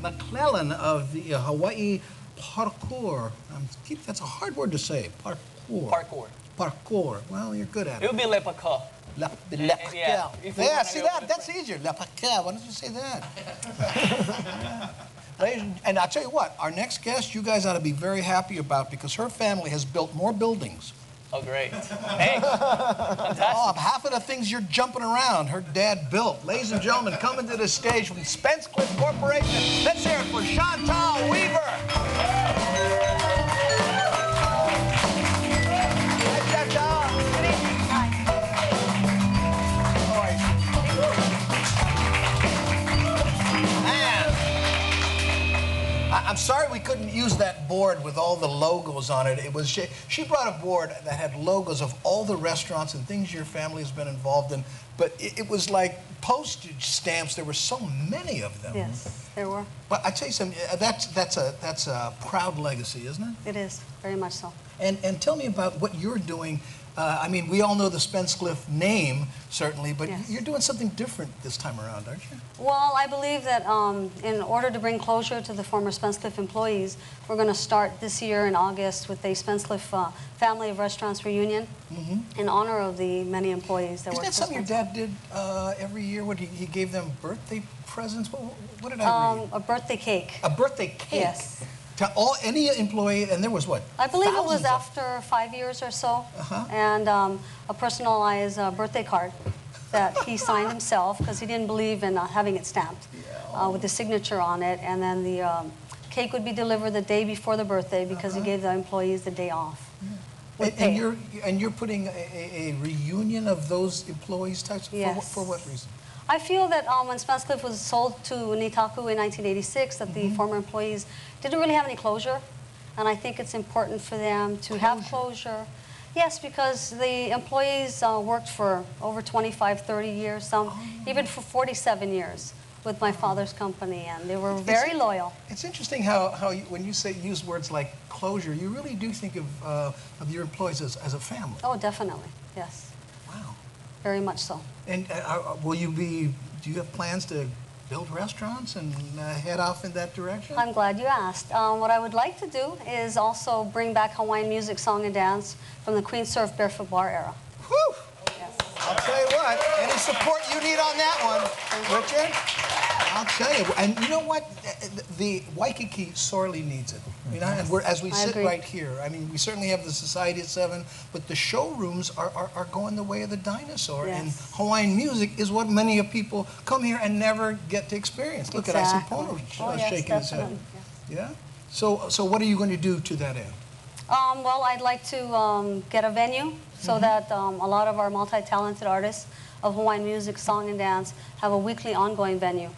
McClellan of the Hawaii Parkour. That's a hard word to say. Parkour. Parkour. Parkour. Well, you're good at it. It would be le parkour. Yeah, see that? That's easier. Le parkour. Why don't you say that? And I'll tell you what, our next guest, you guys ought to be very happy about because her family has built more buildings. Oh, great. Hey, fantastic. Half of the things you're jumping around, her dad built. Ladies and gentlemen, coming to the stage from Spence Cliff Corporation, let's hear it for Chantal Weaver. I'm sorry we couldn't use that board with all the logos on it. She brought a board that had logos of all the restaurants and things your family has been involved in, but it was like postage stamps. There were so many of them. Yes, there were. But I tell you something, that's a proud legacy, isn't it? It is, very much so. And tell me about what you're doing. I mean, we all know the Spence Cliff name, certainly, but yes. You're doing something different this time around, aren't you? Well, I believe that in order to bring closure to the former Spence Cliff employees, we're going to start this year in August with a Spence Cliff Family of Restaurants reunion in honor of the many employees that work for Spence. Isn't that something your dad did every year? What, he gave them birthday presents? What did I read? A birthday cake. A birthday cake? Yes. To any employee, and there was what? I believe it was after 5 years or so, and a personalized birthday card that he signed himself because he didn't believe in having it stamped with the signature on it, and then the cake would be delivered the day before the birthday because he gave the employees the day off. And you're putting a reunion of those employees types? Yes. For what reason? I feel that when Spence Cliff was sold to Nitaku in 1986, that the former employees didn't really have any closure, and I think it's important for them to have closure. Yes, because the employees worked for over 25, 30 years, some even for 47 years with my father's company, and they were very loyal. It's interesting how when you use words like closure, you really do think of your employees as a family. Oh, definitely, yes. Wow. Very much so. And do you have plans to build restaurants and head off in that direction? I'm glad you asked. What I would like to do is also bring back Hawaiian music, song, and dance from the Queen Surf Barefoot Bar era. Whew! Yes. I'll tell you what, any support you need on that one, Richard, I'll tell you. And you know what? The Waikiki sorely needs it. You know, and as we sit right here, I mean, we certainly have the Society at 7, but the showrooms are going the way of the dinosaur. Yes. And Hawaiian music is what many of people come here and never get to experience. Look at Isipono shaking his head. Yeah? So what are you going to do to that end? Well, I'd like to get a venue so that a lot of our multi-talented artists of Hawaiian music, song, and dance have a weekly ongoing venue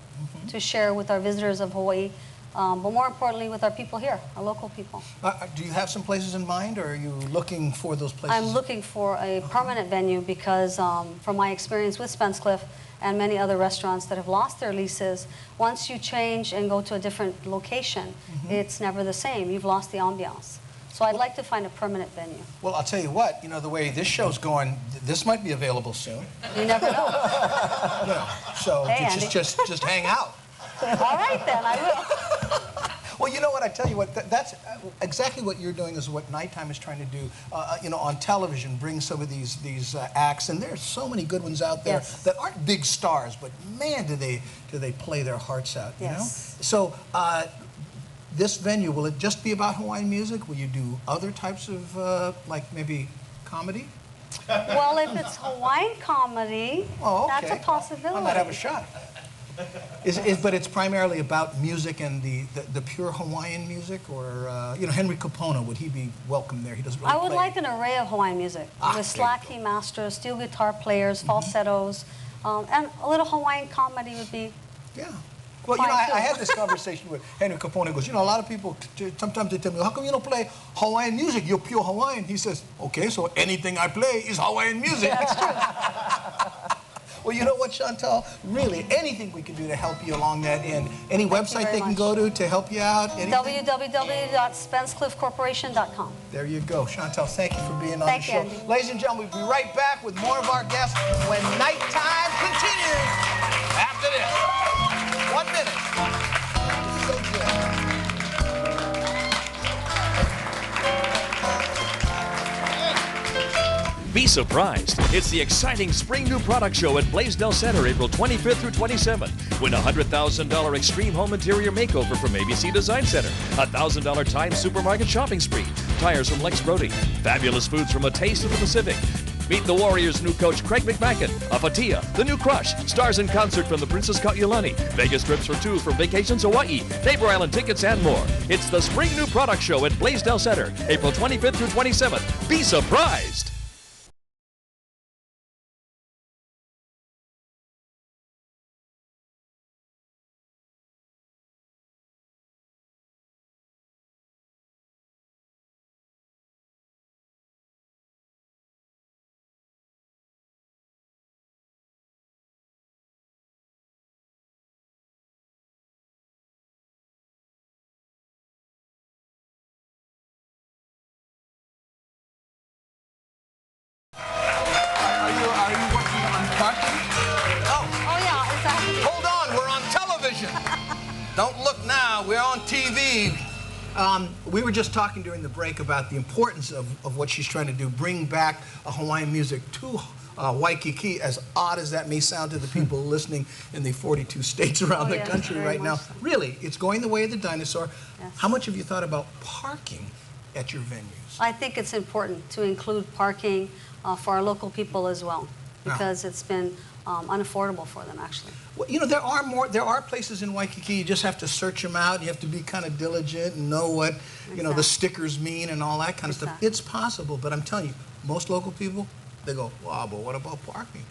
to share with our visitors of Hawaii, but more importantly with our people here, our local people. Do you have some places in mind, or are you looking for those places? I'm looking for a permanent venue because from my experience with Spence Cliff and many other restaurants that have lost their leases, once you change and go to a different location, it's never the same. You've lost the ambiance. So I'd like to find a permanent venue. Well, I'll tell you what, you know, the way this show's going, this might be available soon. You never know. So hey, just hang out. All right, then, I will. Well, you know what, I tell you what, that's exactly what you're doing is what NightTime is trying to do, you know, on television, bring some of these acts, and there's so many good ones out there that aren't big stars, but man, do they play their hearts out, you know? So, this venue, will it just be about Hawaiian music? Will you do other types of, like maybe comedy? Well, if it's Hawaiian comedy, that's a possibility. I might have a shot. But it's primarily about music and the pure Hawaiian music, or you know, Henry Kapono, would he be welcome there? He doesn't really I would like an array of Hawaiian music with slack key masters, steel guitar players, falsettos, and a little Hawaiian comedy would be. Yeah. Well, you know, I had this conversation with Henry Kapono. He goes, you know, a lot of people, sometimes they tell me, how come you don't play Hawaiian music? You're pure Hawaiian. He says, okay, so anything I play is Hawaiian music. That's true. Well, you know what, Chantal? Really, anything we can do to help you along that end. Any website they can go to help you out? www.spencecliffcorporation.com. There you go. Chantal, thank you for being on the show. Andy. Ladies and gentlemen, we'll be right back with more of our guests when NightTime continues after this. 1 minute. Be surprised. It's the exciting Spring New Product Show at Blaisdell Center, April 25th through 27th. Win a $100,000 Extreme Home Interior Makeover from ABC Design Center, a $1,000 Time Supermarket shopping spree, tires from Lex Brody, fabulous foods from A Taste of the Pacific. Meet the Warriors' new coach Craig McMacken, a Fatia, the new Crush, stars in concert from the Princess Ka'iulani, Vegas trips for two from Vacations Hawaii, Neighbor Island tickets, and more. It's the Spring New Product Show at Blaisdell Center, April 25th through 27th. Be surprised! Are you working on parking? Oh, yeah, exactly. Hold on, we're on television. Don't look now, we're on TV. We were just talking during the break about the importance of what she's trying to do, bring back Hawaiian music to Waikiki, as odd as that may sound to the people listening in the 42 states around the country right now. So. Really, it's going the way of the dinosaur. Yes. How much have you thought about parking at your venues? I think it's important to include parking for our local people as well, because it's been unaffordable for them, actually. Well, you know, there are places in Waikiki, you just have to search them out. You have to be kind of diligent and know what, you know, the stickers mean and all that kind of stuff. It's possible, but I'm telling you, most local people, they go, wow, but what about parking?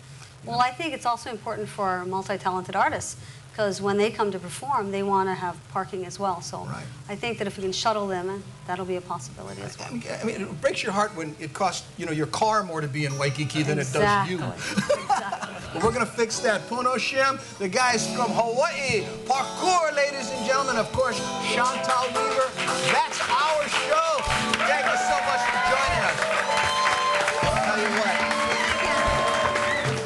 Well, I think it's also important for multi-talented artists, because when they come to perform, they want to have parking as well. So I think that if we can shuttle them in, that'll be a possibility as well. I mean, it breaks your heart when it costs, you know, your car more to be in Waikiki than it does you. Exactly. Well, we're going to fix that. Pono Shim, the guys from Hawaii, parkour, ladies and gentlemen. Of course, Chantal Weaver. That's our show. Thank you so much for joining us. I'll tell you what.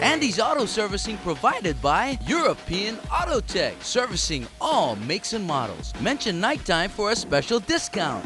Andy's Auto Servicing provided by European Auto Tech, servicing all makes and models. Mention Nighttime for a special discount.